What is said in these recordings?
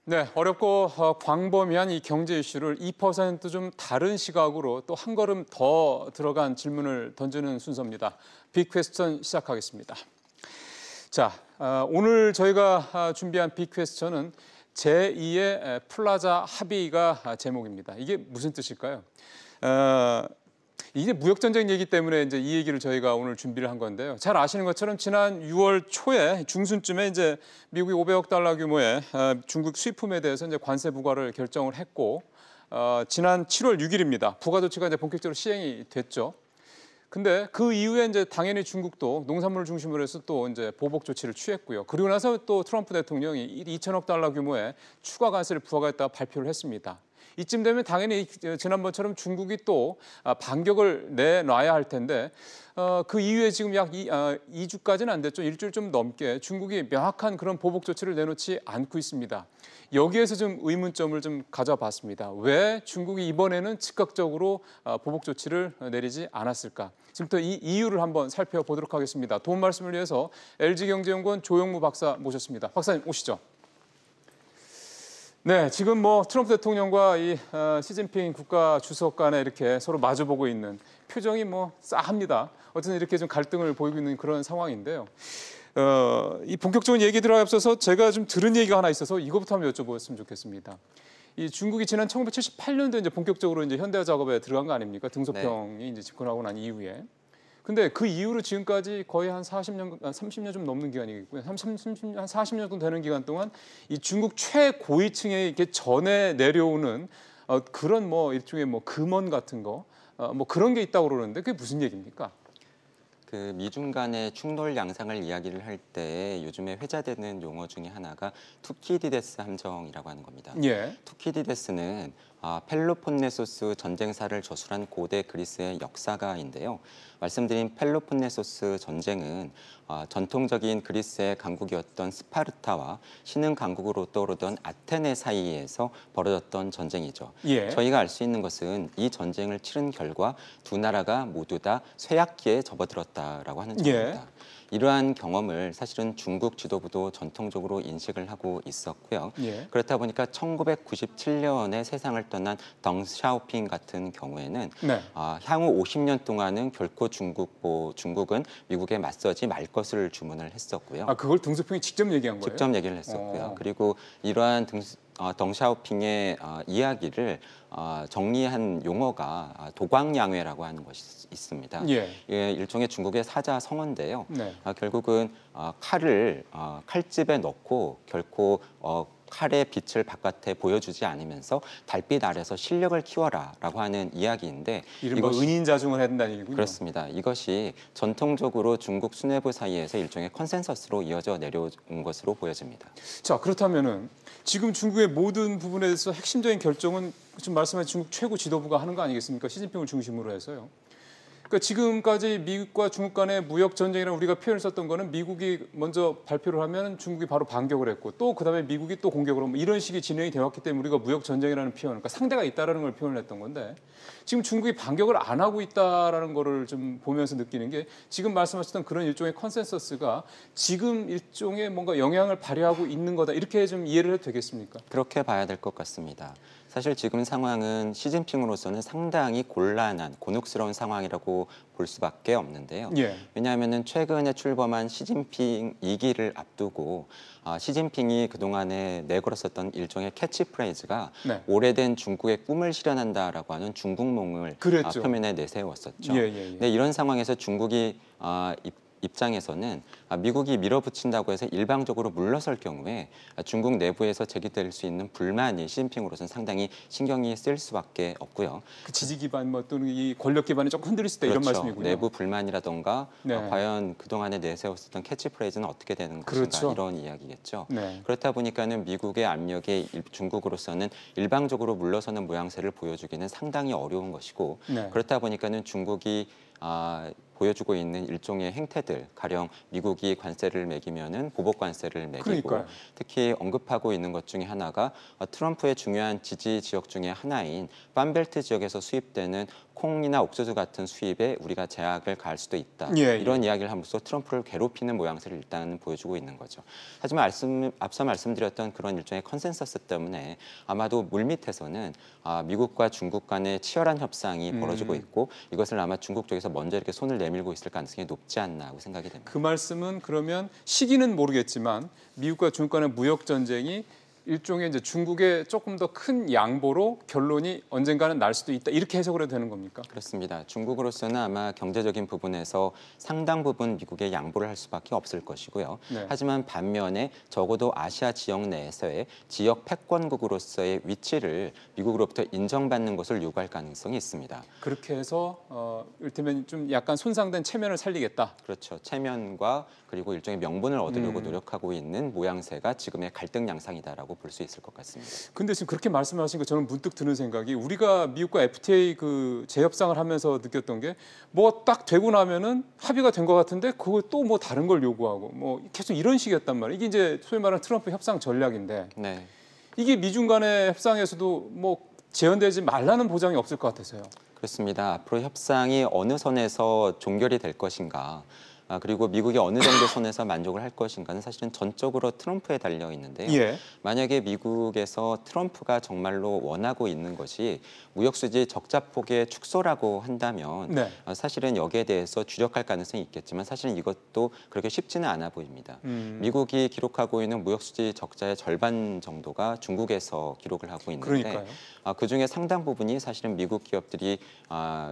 네, 어렵고 광범위한 이 경제 이슈를 2% 좀 다른 시각으로 또 한 걸음 더 들어간 질문을 던지는 순서입니다. 빅퀘스천 시작하겠습니다. 자, 오늘 저희가 준비한 빅퀘스천은 제2의 플라자 합의가 제목입니다. 이게 무슨 뜻일까요? 이게 무역전쟁 얘기 때문에 이제 이 얘기를 저희가 오늘 준비를 한 건데요. 잘 아시는 것처럼 지난 6월 초에 중순쯤에 이제 미국이 500억 달러 규모의 중국 수입품에 대해서 이제 관세 부과를 결정을 했고, 지난 7월 6일입니다. 부과 조치가 이제 본격적으로 시행이 됐죠. 근데 그 이후에 이제 당연히 중국도 농산물을 중심으로 해서 또 이제 보복 조치를 취했고요. 그리고 나서 또 트럼프 대통령이 2천억 달러 규모의 추가 관세를 부과했다가 발표를 했습니다. 이쯤 되면 당연히 지난번처럼 중국이 또 반격을 내놔야 할 텐데 그 이후에 지금 약 2주까지는 안 됐죠. 일주일 좀 넘게 중국이 명확한 그런 보복 조치를 내놓지 않고 있습니다. 여기에서 좀 의문점을 좀 가져봤습니다. 왜 중국이 이번에는 즉각적으로 보복 조치를 내리지 않았을까? 지금부터 이 이유를 한번 살펴보도록 하겠습니다. 도움 말씀을 위해서 LG경제연구원 조영무 박사 모셨습니다. 박사님 오시죠. 네, 지금 뭐 트럼프 대통령과 이 시진핑 국가 주석 간에 이렇게 서로 마주보고 있는 표정이 뭐 싸합니다. 어쨌든 이렇게 좀 갈등을 보이고 있는 그런 상황인데요. 이 본격적인 얘기 들어가기 앞서서 제가 좀 들은 얘기가 하나 있어서 이거부터 한번 여쭤보았으면 좋겠습니다. 이 중국이 지난 1978년도에 이제 본격적으로 이제 현대화 작업에 들어간 거 아닙니까? 등소평이 네. 이제 집권하고 난 이후에. 근데 그 이후로 지금까지 거의 한 30년 좀 넘는 기간이고요. 한 40년 정도 되는 기간 동안 이 중국 최고위층에 이렇게 전해 내려오는 그런 뭐 일종의 뭐 금원 같은 거 뭐 그런 게 있다고 그러는데 그게 무슨 얘기입니까? 그 미중 간의 충돌 양상을 이야기를 할 때 요즘에 회자되는 용어 중에 하나가 투키디데스 함정이라고 하는 겁니다. 예. 투키디데스는 펠로폰네소스 전쟁사를 저술한 고대 그리스의 역사가인데요. 말씀드린 펠로폰네소스 전쟁은 전통적인 그리스의 강국이었던 스파르타와 신흥 강국으로 떠오르던 아테네 사이에서 벌어졌던 전쟁이죠. 예. 저희가 알 수 있는 것은 이 전쟁을 치른 결과 두 나라가 모두 다 쇠약기에 접어들었다라고 하는 점입니다. 예. 이러한 경험을 사실은 중국 지도부도 전통적으로 인식을 하고 있었고요. 예. 그렇다 보니까 1997년에 세상을 떠난 덩샤오핑 같은 경우에는 네. 향후 50년 동안은 결코 중국은 미국에 맞서지 말 것을 주문을 했었고요. 그걸 등소평이 직접 얘기한 거예요? 직접 얘기를 했었고요. 그리고 이러한 덩샤오핑의 이야기를 정리한 용어가 도광양회라고 하는 것이 있습니다. 예. 일종의 중국의 사자 성어인데요. 네. 결국은 칼을 칼집에 넣고 결코 칼의 빛을 바깥에 보여주지 않으면서 달빛 아래서 실력을 키워라라고 하는 이야기인데 이른바 은인자중을 해야 된다는 얘기군요. 그렇습니다. 이것이 전통적으로 중국 수뇌부 사이에서 일종의 컨센서스로 이어져 내려온 것으로 보여집니다. 자, 그렇다면은 지금 중국의 모든 부분에 대해서 핵심적인 결정은 지금 말씀하신 중국 최고 지도부가 하는 거 아니겠습니까? 시진핑을 중심으로 해서요. 그러니까 지금까지 미국과 중국 간의 무역 전쟁이라고 우리가 표현을 썼던 거는 미국이 먼저 발표를 하면 중국이 바로 반격을 했고 또 그다음에 미국이 또 공격을 하고 이런 식의 진행이 되었기 때문에 우리가 무역 전쟁이라는 표현, 그러니까 상대가 있다라는 걸 표현을 했던 건데 지금 중국이 반격을 안 하고 있다라는 거를 좀 보면서 느끼는 게 지금 말씀하셨던 그런 일종의 컨센서스가 지금 일종의 뭔가 영향을 발휘하고 있는 거다 이렇게 좀 이해를 해도 되겠습니까? 그렇게 봐야 될 것 같습니다. 사실 지금 상황은 시진핑으로서는 상당히 곤란한, 곤혹스러운 상황이라고 볼 수밖에 없는데요. 예. 왜냐하면 최근에 출범한 시진핑 2기를 앞두고 시진핑이 그동안에 내걸었었던 일종의 캐치프레이즈가 네. 오래된 중국의 꿈을 실현한다라고 하는 중국몽을 그랬죠. 표면에 내세웠었죠. 예. 근데 이런 상황에서 중국이 입장에서는 미국이 밀어붙인다고 해서 일방적으로 물러설 경우에 중국 내부에서 제기될 수 있는 불만이 시진핑으로서는 상당히 신경이 쓰일 수밖에 없고요. 그 지지 기반 뭐 또는 이 권력 기반이 조금 흔들릴 수 있다 이런 그렇죠. 말씀이군요. 내부 불만이라던가 네. 과연 그동안에 내세웠었던 캐치프레이즈는 어떻게 되는 것인가 그렇죠. 이런 이야기겠죠. 네. 그렇다 보니까는 미국의 압력에 중국으로서는 일방적으로 물러서는 모양새를 보여주기는 상당히 어려운 것이고 네. 그렇다 보니까는 중국이 보여주고 있는 일종의 행태들, 가령 미국이 관세를 매기면은 보복 관세를 매기고, 그러니까요. 특히 언급하고 있는 것 중에 하나가 트럼프의 중요한 지지 지역 중에 하나인 팜벨트 지역에서 수입되는 콩이나 옥수수 같은 수입에 우리가 제약을 가할 수도 있다. 예, 예. 이런 이야기를 함으로써 트럼프를 괴롭히는 모양새를 일단 보여주고 있는 거죠. 하지만 앞서 말씀드렸던 그런 일종의 컨센서스 때문에 아마도 물밑에서는 미국과 중국 간의 치열한 협상이 벌어지고 있고 이것을 아마 중국 쪽에서 먼저 이렇게 손을 내밀고 있을 가능성이 높지 않나 하고 생각이 됩니다. 그 말씀은 그러면 시기는 모르겠지만 미국과 중국 간의 무역 전쟁이 일종의 이제 중국의 조금 더 큰 양보로 결론이 언젠가는 날 수도 있다. 이렇게 해석을 해도 되는 겁니까? 그렇습니다. 중국으로서는 아마 경제적인 부분에서 상당 부분 미국에 양보를 할 수밖에 없을 것이고요. 네. 하지만 반면에 적어도 아시아 지역 내에서의 지역 패권국으로서의 위치를 미국으로부터 인정받는 것을 요구할 가능성이 있습니다. 그렇게 해서 이를테면 좀 약간 손상된 체면을 살리겠다. 그렇죠. 체면과 그리고 일종의 명분을 얻으려고 노력하고 있는 모양새가 지금의 갈등 양상이다라고 볼 수 있을 것 같습니다. 근데 지금 그렇게 말씀하시니까 저는 문득 드는 생각이 우리가 미국과 FTA 그 재협상을 하면서 느꼈던 게 뭐 딱 되고 나면은 합의가 된 것 같은데 그거 또 뭐 다른 걸 요구하고 뭐 계속 이런 식이었단 말이에요. 이게 이제 소위 말하는 트럼프 협상 전략인데 네. 이게 미중 간의 협상에서도 뭐 재현되지 말라는 보장이 없을 것 같아서요. 그렇습니다. 앞으로 협상이 어느 선에서 종결이 될 것인가, 그리고 미국이 어느 정도 선에서 만족을 할 것인가는 사실은 전적으로 트럼프에 달려 있는데요. 예. 만약에 미국에서 트럼프가 정말로 원하고 있는 것이 무역수지 적자폭의 축소라고 한다면 네. 사실은 여기에 대해서 주력할 가능성이 있겠지만 사실은 이것도 그렇게 쉽지는 않아 보입니다. 미국이 기록하고 있는 무역수지 적자의 절반 정도가 중국에서 기록을 하고 있는데 그러니까요. 그중에 상당 부분이 사실은 미국 기업들이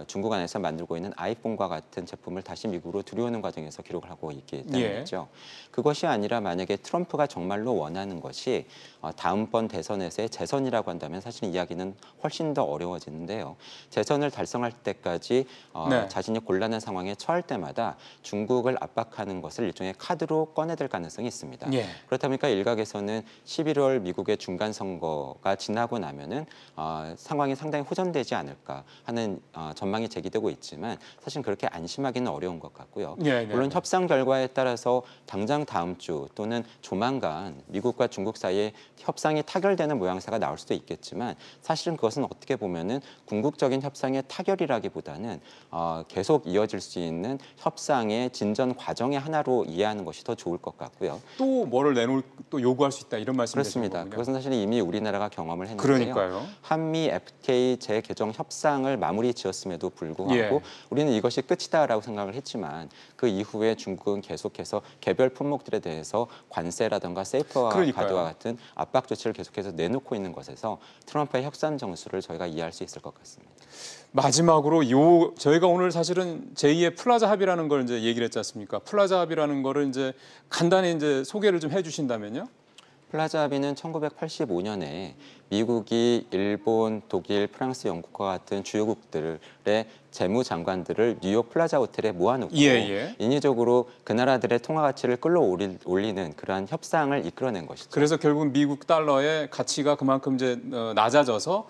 중국 안에서 만들고 있는 아이폰과 같은 제품을 다시 미국으로 들여오는 과정에서 기록을 하고 있기 때문이죠. 그것이 아니라 만약에 트럼프가 정말로 원하는 것이 다음번 대선에서의 재선이라고 한다면 사실 이야기는 훨씬 더 어려워지는데요. 재선을 달성할 때까지 네. 자신이 곤란한 상황에 처할 때마다 중국을 압박하는 것을 일종의 카드로 꺼내들 가능성이 있습니다. 예. 그렇다 보니까 일각에서는 11월 미국의 중간 선거가 지나고 나면은 상황이 상당히 호전되지 않을까 하는 전망이 제기되고 있지만 사실 그렇게 안심하기는 어려운 것 같고요. 네, 네, 물론 네. 협상 결과에 따라서 당장 다음 주 또는 조만간 미국과 중국 사이에 협상이 타결되는 모양새가 나올 수도 있겠지만 사실은 그것은 어떻게 보면은 궁극적인 협상의 타결이라기보다는 계속 이어질 수 있는 협상의 진전 과정의 하나로 이해하는 것이 더 좋을 것 같고요. 또 뭐를 내놓을 또 요구할 수 있다 이런 말씀이신 그렇습니다. 거군요. 그것은 사실 이미 우리나라가 경험을 했는데요. 그러니까요. 한미 FTA 재개정 협상을 마무리 지었음에도 불구하고 예. 우리는 이것이 끝이다라고 생각을 했지만 그 이후에 중국은 계속해서 개별 품목들에 대해서 관세라든가 세이프와 그러니까요. 가드와 같은 압박 조치를 계속해서 내놓고 있는 것에서 트럼프의 협상 정수를 저희가 이해할 수 있을 것 같습니다. 마지막으로 저희가 오늘 사실은 제2의 플라자 합의라는 걸 이제 얘기를 했지 않습니까? 플라자 합의라는 거를 이제 간단히 이제 소개를 좀 해주신다면요. 플라자 합의는 1985년에 미국이 일본, 독일, 프랑스, 영국과 같은 주요국들의 재무장관들을 뉴욕 플라자 호텔에 모아놓고 예. 인위적으로 그 나라들의 통화 가치를 끌어올리는 그러한 협상을 이끌어낸 것이죠. 그래서 결국 미국 달러의 가치가 그만큼 이제 낮아져서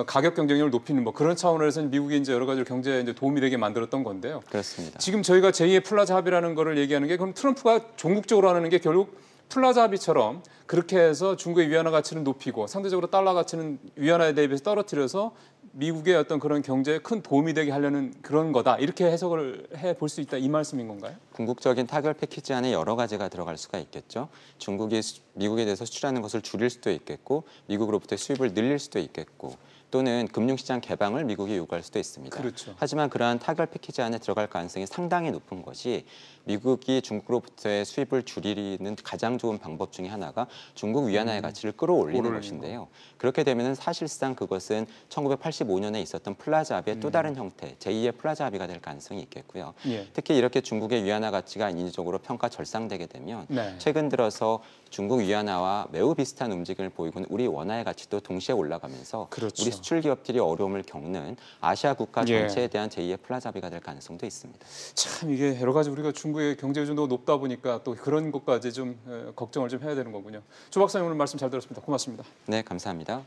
가격 경쟁력을 높이는 뭐 그런 차원에서 미국이 이제 여러 가지 경제에 이제 도움이 되게 만들었던 건데요. 그렇습니다. 지금 저희가 제2의 플라자 합의라는 거를 얘기하는 게 그럼 트럼프가 종국적으로 하는 게 결국 플라자 합의처럼 그렇게 해서 중국의 위안화 가치는 높이고 상대적으로 달러 가치는 위안화에 대비해서 떨어뜨려서 미국의 어떤 그런 경제에 큰 도움이 되게 하려는 그런 거다. 이렇게 해석을 해볼 수 있다. 이 말씀인 건가요? 궁극적인 타결 패키지 안에 여러 가지가 들어갈 수가 있겠죠. 중국이 미국에 대해서 수출하는 것을 줄일 수도 있겠고 미국으로부터 수입을 늘릴 수도 있겠고 또는 금융시장 개방을 미국이 요구할 수도 있습니다. 그렇죠. 하지만 그러한 타결 패키지 안에 들어갈 가능성이 상당히 높은 것이 미국이 중국으로부터의 수입을 줄이는 가장 좋은 방법 중에 하나가 중국 위안화의 가치를 끌어올리는 것인데요. 그렇게 되면 사실상 그것은 1985년에 있었던 플라자 합의의 또 다른 형태, 제2의 플라자 합의가 될 가능성이 있겠고요. 예. 특히 이렇게 중국의 위안화 가치가 인위적으로 평가 절상되게 되면 네. 최근 들어서 중국 위안화와 매우 비슷한 움직임을 보이고 있는 우리 원화의 가치도 동시에 올라가면서 그렇죠. 우리 수출 기업들이 어려움을 겪는 아시아 국가 예. 전체에 대한 제2의 플라자 합의가 될 가능성도 있습니다. 참 이게 여러 가지 우리가 중국의 경제 의존도가 높다 보니까 또 그런 것까지 좀 걱정을 좀 해야 되는 거군요. 조 박사님 오늘 말씀 잘 들었습니다. 고맙습니다. 네, 감사합니다.